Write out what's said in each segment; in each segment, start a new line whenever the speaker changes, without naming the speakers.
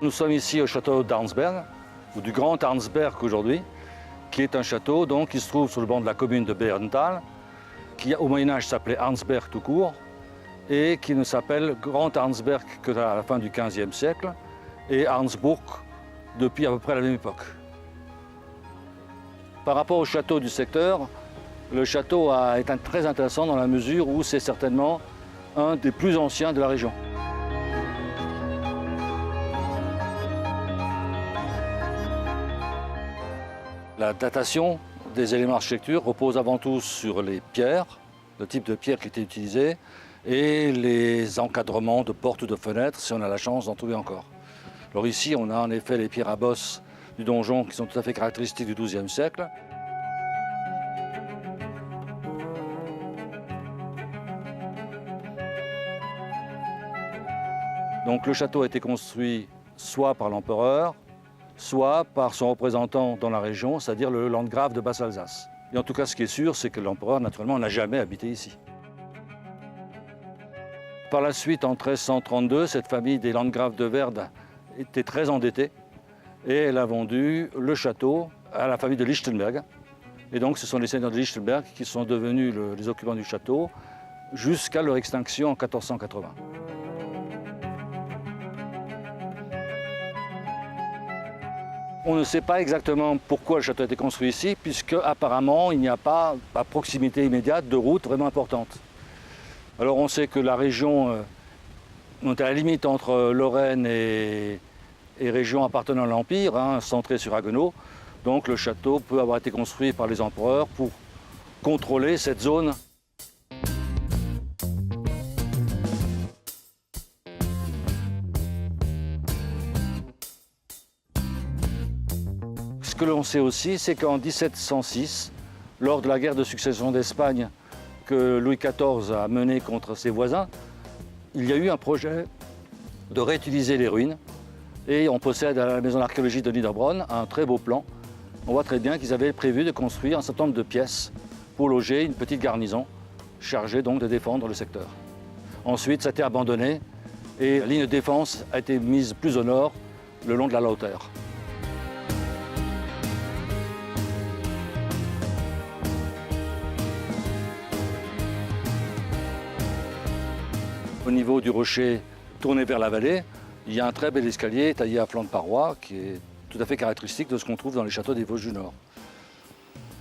Nous sommes ici au château d'Arnsberg, ou du Grand Arnsberg aujourd'hui, qui est un château donc, qui se trouve sur le banc de la commune de Bärental, qui au Moyen-Âge s'appelait Arnsberg tout court, et qui ne s'appelle Grand Arnsberg que à la fin du XVe siècle, et Arnsburg depuis à peu près la même époque. Par rapport au château du secteur, le château est très intéressant dans la mesure où c'est certainement un des plus anciens de la région. La datation des éléments d'architecture repose avant tout sur les pierres, le type de pierre qui était utilisé, et les encadrements de portes ou de fenêtres, si on a la chance d'en trouver encore. Alors ici, on a en effet les pierres à bosse du donjon qui sont tout à fait caractéristiques du XIIe siècle. Donc le château a été construit soit par l'empereur, soit par son représentant dans la région, c'est-à-dire le landgrave de Basse-Alsace. Et en tout cas, ce qui est sûr, c'est que l'empereur, naturellement, n'a jamais habité ici. Par la suite, en 1332, cette famille des landgraves de Werle était très endettée et elle a vendu le château à la famille de Lichtenberg. Et donc, ce sont les seigneurs de Lichtenberg qui sont devenus les occupants du château jusqu'à leur extinction en 1480. On ne sait pas exactement pourquoi le château a été construit ici, puisque apparemment il n'y a pas à proximité immédiate de route vraiment importante. Alors on sait que la région est à la limite entre Lorraine et région appartenant à l'Empire, centrée sur Haguenau. Donc le château peut avoir été construit par les empereurs pour contrôler cette zone. Ce que l'on sait aussi, c'est qu'en 1706, lors de la guerre de succession d'Espagne que Louis XIV a menée contre ses voisins, il y a eu un projet de réutiliser les ruines. Et on possède à la maison d'archéologie de Niederbronn un très beau plan. On voit très bien qu'ils avaient prévu de construire un certain nombre de pièces pour loger une petite garnison chargée donc de défendre le secteur. Ensuite, ça a été abandonné et la ligne de défense a été mise plus au nord, le long de la Lauter. Au niveau du rocher tourné vers la vallée, il y a un très bel escalier taillé à flanc de paroi qui est tout à fait caractéristique de ce qu'on trouve dans les châteaux des Vosges du Nord.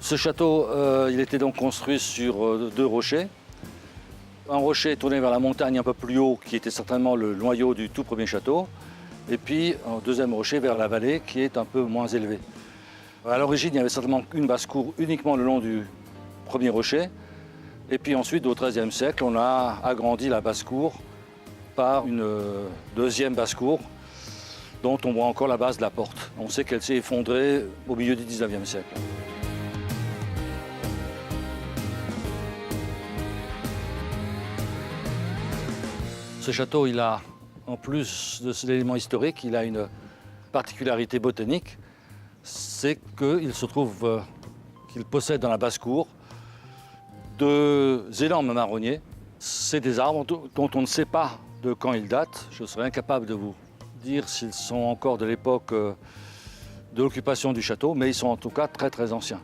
Ce château, il était donc construit sur deux rochers. Un rocher tourné vers la montagne un peu plus haut, qui était certainement le noyau du tout premier château, et puis un deuxième rocher vers la vallée, qui est un peu moins élevé. À l'origine, il y avait certainement une basse-cour uniquement le long du premier rocher, et puis ensuite, au XIIIe siècle, on a agrandi la basse-cour par une deuxième basse-cour dont on voit encore la base de la porte. On sait qu'elle s'est effondrée au milieu du XIXe siècle. Ce château, il a, en plus de cet élément historique, il a une particularité botanique, c'est qu'il se trouve qu'il possède dans la basse-cour deux énormes marronniers. C'est des arbres dont on ne sait pas de quand ils datent. Je serais incapable de vous dire s'ils sont encore de l'époque de l'occupation du château, mais ils sont en tout cas très très anciens.